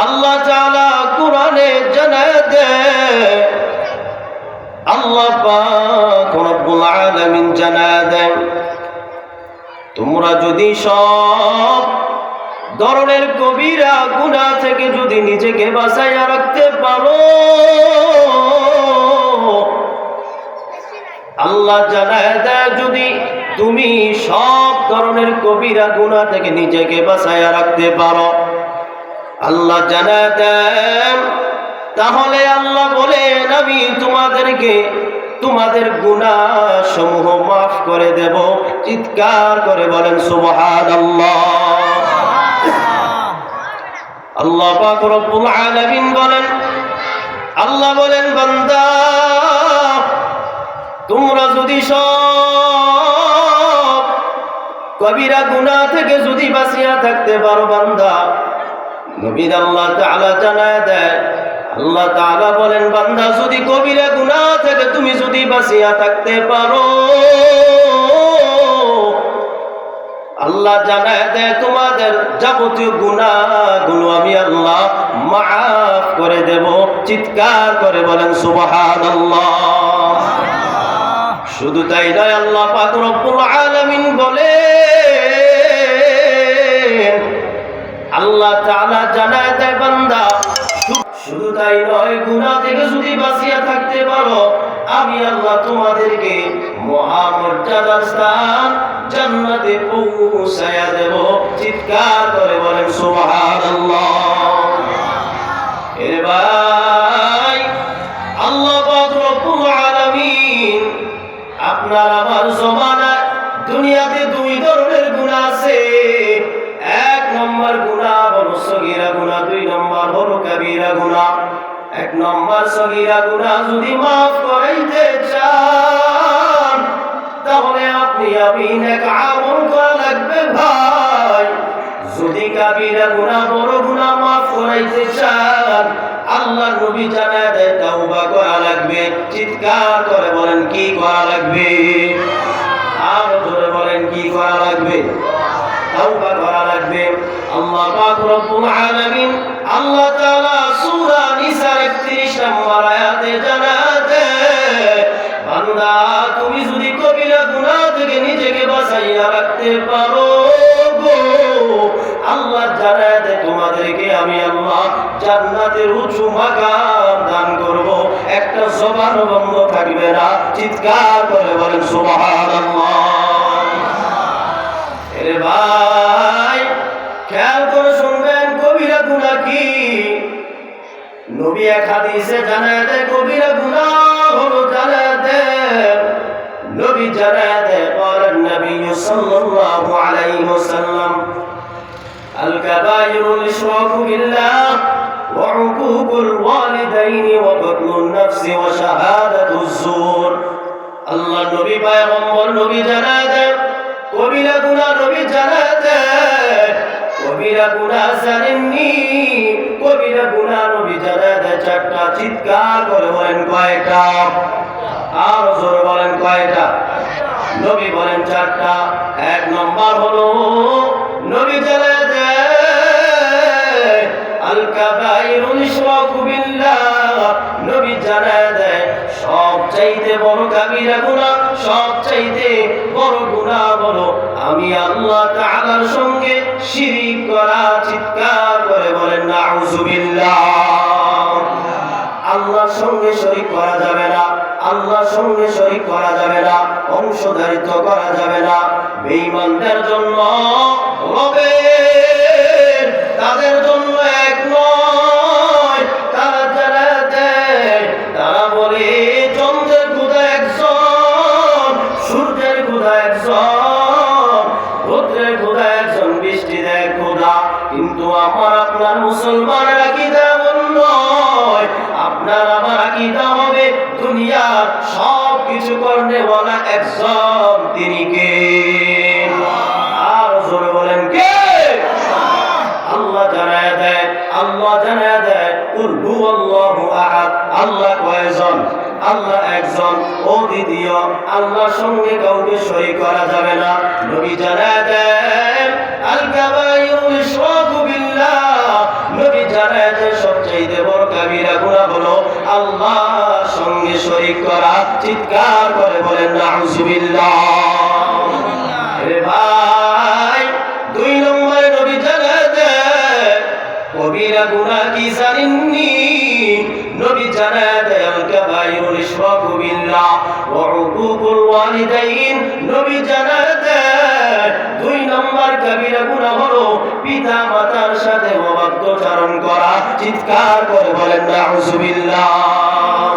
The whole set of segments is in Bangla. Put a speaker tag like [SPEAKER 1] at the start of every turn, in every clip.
[SPEAKER 1] আল্লাহ তাআলা কোরআনে জানায় দেয়, আল্লাহ পাক রব্বুল আলামিন জানায় দেন, তোমরা যদি সব ধরনের কবিরা গুনাহ থেকে যদি নিজেকে বাঁচাইয়া রাখতে পারো, আল্লাহ জানায় দেয় যদি তুমি সব ধরনের কবিরা গুনাহ থেকে নিজেকে বাঁচাইয়া রাখতে পারো, আল্লাহ জানায় দেন, তাহলে আল্লাহ বলেন আমি তোমাদেরকে তোমাদের গুনাহ সমূহ মাফ করে দেব। চিৎকার করে বলেন সুবহানাল্লাহ। আল্লাহ পাক রব্বুল আলামিন বলেন, আল্লাহ বলেন বান্দা তোমরা যদি সব কবিরা গুনাহ থেকে যদি বাঁচিয়া থাকতে পারো বান্দা, নবী আল্লাহ তাআলা জানায় দেয়, আল্লাহ তাআলা বলেন বান্দা যদি কবিরা গুনাহ থেকে তুমি যদি বাঁচিয়া থাকতে পারো, আল্লাহ জানায় দেয় তোমাদের যাবতীয় গুনাহগুলো আমি আল্লাহ মাফ করে দেব। চিৎকার করে বলেন সুবহানাল্লাহ। শুধু তাই নয়, আল্লাহ পাক রব্বুল আলামিন বলেন, আল্লাহ তাআলা জানায় দেয় বান্দা শুধু তাই নয়, গুনাহ থেকে যদি বাঁচিয়া থাকতে পারো আমি আল্লাহ তোমাদেরকে মহামর্যাদার স্থান জান্নাতে পৌঁছায়া দেব। চিৎকার করে বলেন সুবহানাল্লাহ। এর ভাই আল্লাহ পাক রব্বুল আলামিন আপনার আমার জমানায় দুনিয়াতে দুই ধরনের গুনাহ আছে। এক নম্বর গুনাহ হলো সগীরা গুনাহ, দুই নম্বর হলো কবিরা গুনাহ। এক নম্বর সগীরা গুনাহ যদি মাফ করাইতে চান তাহলে আপনি আমি নেক আমল করা লাগবে ভাই। যদি কবিরা গুনাহ বড় গুনাহ মাফ করাইতে চান আল্লাহ নবী জানায় দেয় তওবা করা লাগবে। চিৎকার করে বলেন কি করা লাগবে? আর জোরে বলেন কি করা লাগবে? তওবা করা লাগবে। আল্লাহ পাক রব্বুল আলামিন আল্লাহ তাআলা সূরা নিসার 31 নম্বর আয়াতে জানায় দেয়, বান্দা তুমি যদি কবিরা গুনাহ থেকে নিজেকে বাঁচাইয়া রাখতে পারো গো, আল্লাহ জানায় দেয় তোমাদেরকে আমি আল্লাহ জান্নাতের উঁচু মাকাম দান করব। একটা জবান বন্ধ থাকবে না। চিৎকার করে বলেন সুবহানাল্লাহ। এরে ভাই খেয়াল করে শুনবেন, কবিরা গুনাহ কি? নবী এক হাদিসে জানায় দেয় কবিরা গুনাহ হলো জানায় দেয়, নবী জানায় দেয় বলেন নবী সাল্লাল্লাহু আলাইহি ওয়াসাল্লাম আল কাবায়িরুল ইশরাকু বিল্লাহ ওয়া উকুকুল ওয়ালিদাইনি ওয়া বাতলুন নাফসি ওয়া শাহাদাতুজ জুর। আল্লাহ নবী পয়গম্বর নবী জানায় দেয় কবিরা গুনাহ, নবী জানায় দেয় কবিরা গুনাহ জানেননি? কবিরা গুনাহ নবী জানায় দেয় চারটা। চিৎকার করে বলেন কয়টা? আর জোরে বলেন কয়টা? নবী বলেন চারটা। এক নম্বর হলো নবী জানায় দেয় আল কাবাইরুল ইশরাকু বিল্লাহ, নবী জানায় দেয় সবচাইতে বড় কবিরা গুনাহ, সবচাইতে বড় গুনাহ বলো আমি আল্লাহ তাআলার সঙ্গে শিরিক করা। চিৎকার করে বলেন নাউযুবিল্লাহ। আল্লাহর সঙ্গে শরীক করা যাবে না, আল্লাহর সঙ্গে শরীক করা যাবে না, অংশধারিত্ব করা যাবে না। বেঈমানদের জন্য রবের তাদের জন্য এক নয়, তারা জানায় দেয়, তারা বলে চন্দ্রের খোদা একজন, সূর্যের খোদা একজন, রৌদ্রের খোদা একজন, বৃষ্টি দেয় খোদা। কিন্তু আমার আপনার মুসলমানের আকীদা এমন নয়। আপনার আমার আকীদা হবে দুনিয়ার সব কিছু করনেওয়ালা একজন, তিনি কে? আর জোরে বলেন কে? আল্লাহ জানায় দেয়, আল্লাহ জানায় দেয় কুল হুয়াল্লাহু আহাদ। আল্লাহ কয়জন? আল্লাহ একজন, অদ্বিতীয়, আল্লাহর সঙ্গে কাউকে শরীক করা যাবে না। নবী জানায় দেন আল কাবায়িরুল ইশরাকু বিল্লাহ, নবী জানায় যে সবচেয়ে বড় কবিরা গুনাহ হলো আল্লাহর সঙ্গে শরীক করা। চিৎকার করে বলেন নাউজুবিল্লাহ। রে ভাই, 2 নম্বরে নবী জানায় যে কবিরা গুনাহ কি জানেননি? নবী জানায় দেয় আল কাবাইরুল ইশরাকু বিল্লাহ ওয়া উকুকুল ওয়ালিদাইন। নবী জানায় দেয় 2 নম্বর কবিরা গুনাহ হলো পিতা মাতার সাথে অবাধ্যচারণ করা। চিৎকার করে বলেন নাউজুবিল্লাহ।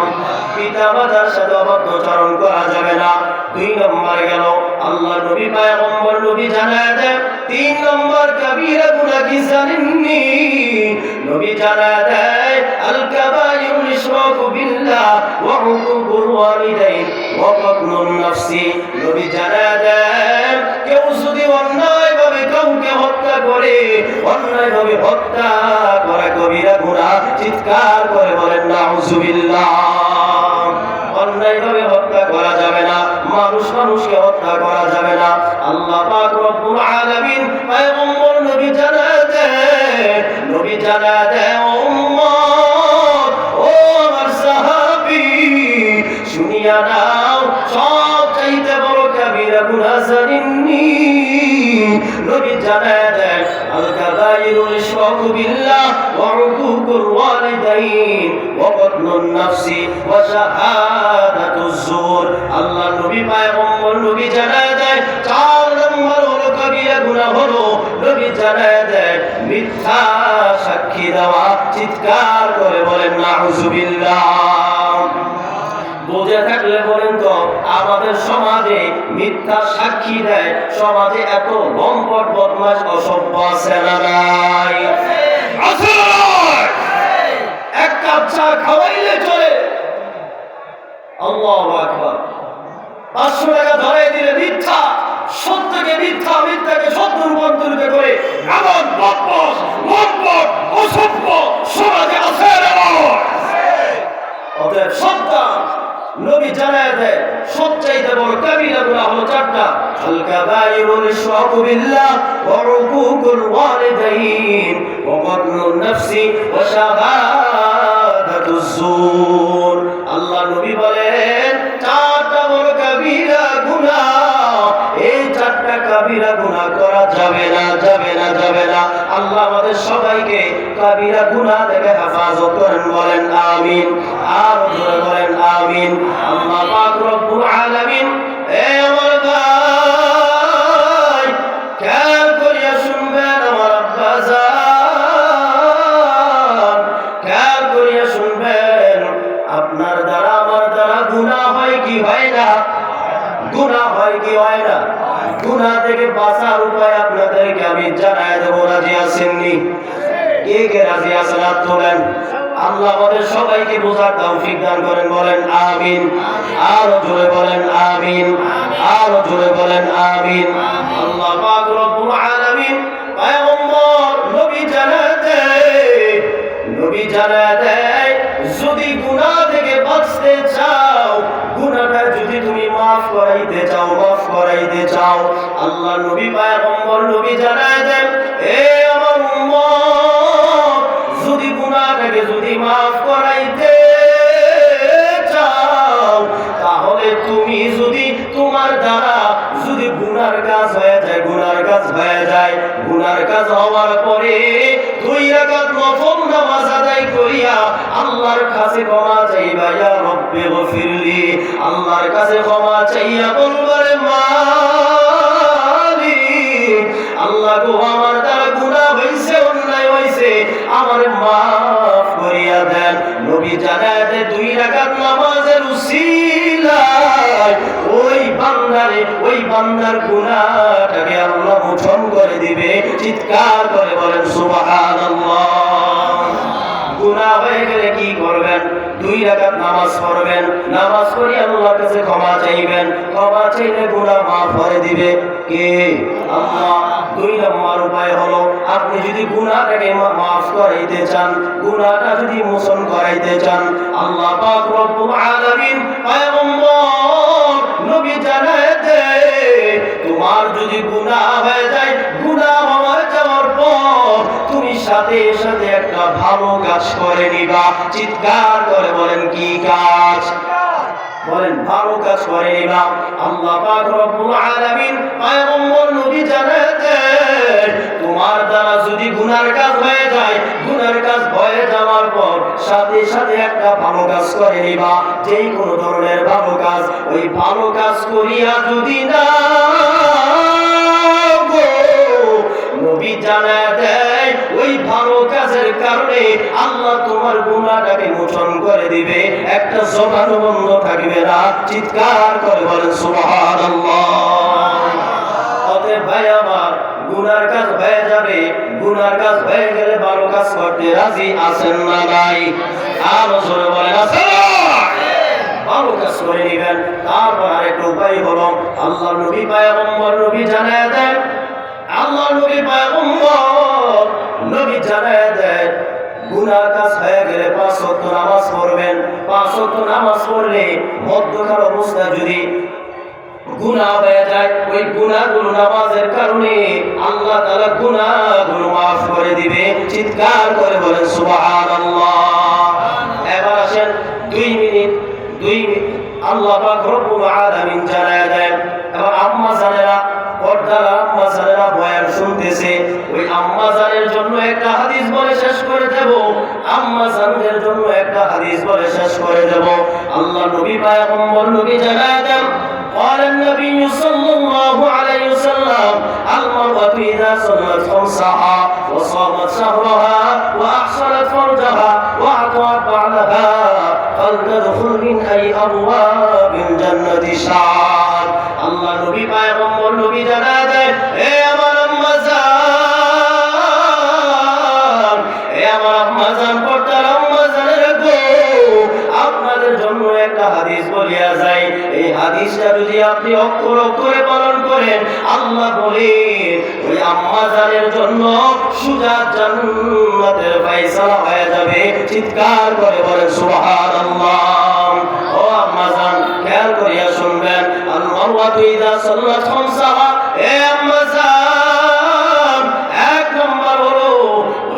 [SPEAKER 1] পিতা মাতার সাথে অবাধ্যচারণ করা যাবে না। 2 নম্বর গেল। আল্লাহ নবী পয়গম্বর নবী জানায় দেয় 3 নম্বর কবিরা গুনাহ কি জানেননি? নবী জানায় দেয় আল কাবাইরুল ইশরাকু বিল্লাহ ওয়া উকুকুল ওয়ালিদাইন ওয়া কাতলুন নাফসি। নবী জানায় দেয় কেউ যদি অন্যায়ভাবে কাউকে হত্যা করে, অন্যায়ভাবে হত্যা করা কবিরা গুনাহ। চিৎকার করে বলেন নাউজুবিল্লাহ। অন্যায়ভাবে হত্যা করা যাবে না, মানুষ মানুষকে হত্যা করা যাবে না। আল্লাহ পাক রব্বুল আলামিন পয়গম্বর নবী জানায় দেয়, নবী জানায় দেয় ও উম্মত, ও আমার সাহাবী, শুনিয়া নাও সবচাইতে বড় কবিরা গুনাহ জানেননি? নবী জানায় দেয় আল কাবাইরুল ইশরাকু বিল্লাহ ওয়া উকুকুল ওয়ালিদাইন ওয়া কাতলুন নাফসি ওয়া শাহাদাতুজ জুর। আল্লাহ নবী পয়গম্বর নবী জানায় দেয় 4 নম্বর হলো কবিরা গুনাহ হলো নবী জানায় দেয় মিথ্যা সাক্ষী দেওয়া। চিৎকার করে বলেন নাউজুবিল্লাহ। বুঝে থাকলে বলেন তো, আমাদের সমাজে মিথ্যা সাক্ষী দেয় সমাজে এত লম্পট বদমাশ অসভ্য আছে না নাই? আছে না নাই? এক কাপ চা খাওয়াইলে চলে, আল্লাহু আকবার, 500 টাকা ধরাই দিলে মিথ্যা, সত্যকে মিথ্যা, মিথ্যাকে সত্য রূপান্তরিত করে এমন বদমাশ লম্পট অসভ্য সমাজে আছে না নাই? অতএব সাবধান। নবী জানায় দেয় সবচাইতে বড় কবিরা গুনাহ হলো 4টা। আল কাবাইরুল ইশরাকু বিল্লাহ ওয়া উকুকুল ওয়ালিদাইন ওয়া কাতলুন নাফসি ওয়া শাহাদাতুজ জুর। আল্লাহ নবী বলেন 4টা বড় কবিরা গুনাহ, এই 4টা কবিরা গুনাহ করা যাবে না, যাবে না, যাবে না। আল্লাহ আমাদের সবাইকে কবিরা গুনাহ থেকে হেফাজত করেন, বলেন আমিন। আর জোরে বলেন আমিন। আল্লাহ পাক রব্বুল আলামিন, এ আমার ভাই খেয়াল করিয়া শুনবেন, আমার আব্বা জান খেয়াল করিয়া শুনবেন, আপনার দ্বারা আমার দ্বারা গুনাহ হয় কি হয় না? গুনাহ হয় কি হয় না? গুনাহ থেকে বাঁচার উপায় আপনাদেরকে আমি জানাই দেব। রাজি আছেননি? কে কে রাজি আছেন? হাত তোলেন। আল্লাহ আমাদের সবাইকে বোঝার তৌফিক দান করেন, বলেন আমিন। আরো জোরে বলেন আমিন, আরো জোরে বলেন আমিন। আল্লাহ পাক রব্বুল আলামিন পয়গম্বর নবী জানায় দেয়, নবী জানায় দেয় যদি গুনাহ থেকে বাঁচতে চাও, গুনাহটা যদি তুমি মাফ করাইতে চাও, মাফ করাইতে চাও, আল্লাহ নবী পয়গম্বর নবী জানায় দেন এ আমার উম্মত, যদি গুনাহটাকে যদি মাফ করাইতে চাও, তাহলে তুমি যদি তোমার দ্বারা যদি গুনার কাজ হয়ে যায়, গুনার কাজ হয়ে যায়, গুনার কাজ হওয়ার পরে 2 রাকাত নফল নামাজ আদায় করিয়া আল্লাহর কাছে ক্ষমা চাইবা, ইয়া রব্বি গফিরলি, আল্লাহর কাছে ক্ষমা চাইয়া বলবারে মালিক, আল্লাহ গো আমার দ্বারা গুনাহ হইছে, অন্যায় হইছে, আমারে মাফ করিয়া দেন। নবী জানায় দেয় 2 রাকাত নামাজের উসিলায় ওই বান্দার গুনাহটাকে আল্লাহ মোচন করে দিবে। চিৎকার করে বলেন সুবহানাল্লাহ। গুনাহ হয়ে গেলে কি করবেন? 2 রাকাত নামাজ পড়বেন, নামাজ পড়ে আল্লাহর কাছে ক্ষমা চাইবেন, ক্ষমা চাইলে গুনাহ মাফ করে দিবে কে? আল্লাহ। 2 নম্বর উপায় হলো আপনি যদি গুনাহটাকে মাফ করাইতে চান, গুনাহটা যদি মোচন করাইতে চান, আল্লাহ পাক রব্বুল আলামিন পয়গম্বর নবী জানায় দেয় তোমার যদি গুনাহ হয়ে যায়, গুনাহ হয়ে যাওয়ার পর তুমি সাথে সাথে একটা ভালো কাজ করে নিবা। চিৎকার করে বলেন কি কাজ? বলেন ভালো কাজ করে নিবা। আল্লাহ পাক রব্বুল আলামিন পয়গম্বর নবী জানাতেন তোমার দ্বারা যদি গুনার কাজ হয়ে যায়, গুনার কাজ হয়ে যাওয়ার পর সাথে সাথে একটা ভালো কাজ করে নিবা। যেই কোনো ধরনের ভালো কাজ, ওই ভালো কাজ করিয়া যদি না নবী জানায় দেয় ওই ভালো কাজের কারণে আল্লাহ তোমার গুনাহটাকে মোচন করে দিবে, একটা জবানও বন্ধ থাকবে না। চিৎকার করে বলেন সুবহানাল্লাহ। অতএব ভাই আমার, গুনার কাজ হয়ে যাবে, গুনার কাজ হয়ে গেলে ভালো কাজ করতে রাজি আছেন না নাই? আরো জোরে বলেন আছেন? ভালো কাজ করে নিবেন। তারপর আরেকটা উপায় হলো আল্লাহ নবী পয়গম্বর নবী জানায় দেন, আল্লাহ নবী পয়গম্বর নবী জানায় দেন গুনার কাজ হয়ে গেলে 5 ওয়াক্ত নামাজ পড়বেন। 5 ওয়াক্ত নামাজ পড়লে মধ্যকার অবস্থায় যদি গুনাহ হয়ে যায়, ওই গুনাহগুলো নামাজের কারণে আল্লাহ তাআলা গুনাহগুলো মাফ করে দিবে। চিৎকার করে বলেন সুবহানাল্লাহ। এবার আসেন 2 মিনিট আল্লাহ পাক রব্বুল আলামিন জানায় দেন। এবার আম্মা জানেরা, পর্দার আম্মা জানেরা বয়ান শুনতেছে, ওই আম্মা জানের জন্য একটা হাদিস বলে শেষ করে দেব। আম্মা জানদের জন্য একটা হাদিস বলে শেষ করে দেব। আল্লাহ নবী পয়গম্বর নবী জানায় দেন قال النبي صلى الله عليه وسلم المرأة إذا صلت خمسها وصامت شهرها وأحصنت فرجها وأطاعت بعلها فلتدخل من أي أبواب الجنة شاءت। আল্লাহ নবী পয়গম্বর নবী জানায় দেন, হে আমার আম্মা জান, হে আমার আম্মা জান, পর্দার আম্মা জানেরা গো, আপনাদের জন্য একটা হাদিস বলিয়া যায়। এই হাদিসটা যদি আপনি অক্ষর অক্ষরে পালন করেন, আল্লাহ বলেন ওই আম্মা জানের জন্য সুজা জান্নাতের ফয়সালা হয়ে যাবে। চিৎকার করে বলেন সুবহানাল্লাহ। ও আম্মা জান, খেয়াল করিয়া শুনবেন, আল মারওয়াতু ইযা সাল্লাত খামসাহা, হে আম্মা জান, এক নম্বর হলো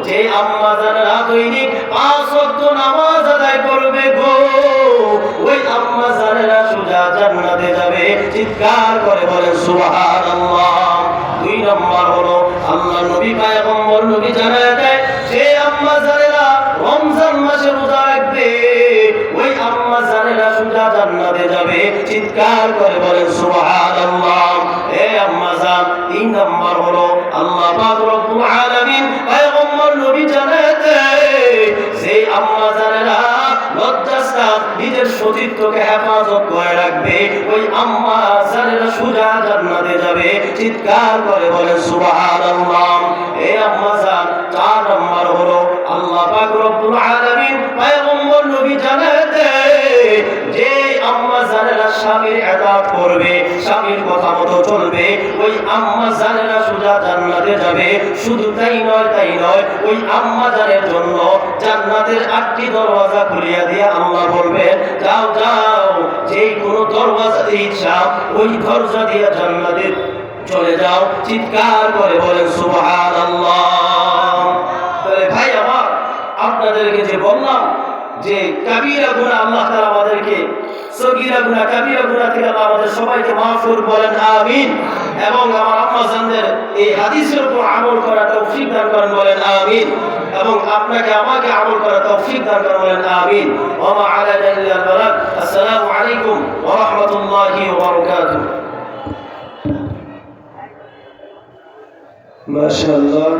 [SPEAKER 1] যে আম্মা জানেরা দৈনিক 5 ওয়াক্ত নামাজ আদায় করবে গো, ওই আম্মা জানেরা সুজা জান্নাতে যাবে। চিৎকার করে বলেন সুবহানাল্লাহ। 2 নম্বর হলো আল্লাহ নবী পয়গম্বর নবী জানায় দেয় যে আম্মা জানেরা রমজান মাসে রোজা রাখবে, ওই আম্মা জানেরা সুজা জান্নাতে যাবে। চিৎকার করে বলেন সুবহানাল্লাহ। হে আম্মা জান। 3 নম্বর হলো আল্লাহ পাক রব্বুল আলামিন পয়গম্বর নবী জানায় দেয় যে আম্মা জানেরা লজ্জাস্থান নিজের সতীত্বকে হেফাজত করে রাখবে, ওই আম্মা জানেরা সুজা জান্নাতে যাবে। চিৎকার করে বলেন সুবহানাল্লাহ। হে আম্মা জান। 4 নম্বর হলো আল্লাহ পাক রব্বুল আলামিন পয়গম্বর নবী জানায় দেয় যে আম্মা জানেরা স্বামীর ইতাআত করবে, স্বামীর কথা মতো চলবে, ওই আম্মা জানেরা সুজা জান্নাতে যাবে। শুধু তাই নয়, ওই আম্মা জানের জন্য জান্নাতের 8টি দরওয়াজা খুলিয়া দিয়ে আল্লাহ বলবেন যাও যাও, যেই কোনো দরওয়াজা দিয়ে ইচ্ছা ওই দরজা দিয়ে জান্নাতে চলে যাও। চিৎকার করে বলেন সুবহানাল্লাহ। তাহলে ভাই আমার, আপনাদেরকে যে বললাম যে কাবীরা গুনাহ আল্লাহ তাআলা আমাদেরকে, সগীরা গুনাহ কাবীরা গুনাহ থেকে আল্লাহ আমাদের সবাইকে মাফ করুন, বলেন আমিন। এবং আমার আম্মা জানদের এই হাদিসের উপর আমল করা তৌফিক দান করেন, বলেন আমিন। এবং আপনাকে আমাকে আমল করা তৌফিক দান করেন, বলেন আমিন। ওয়া মা আলাইনা ইল্লাল বালাগ। আসসালামু আলাইকুম ওয়া রাহমাতুল্লাহি ওয়া বারাকাতুহু। মাশাআল্লাহ।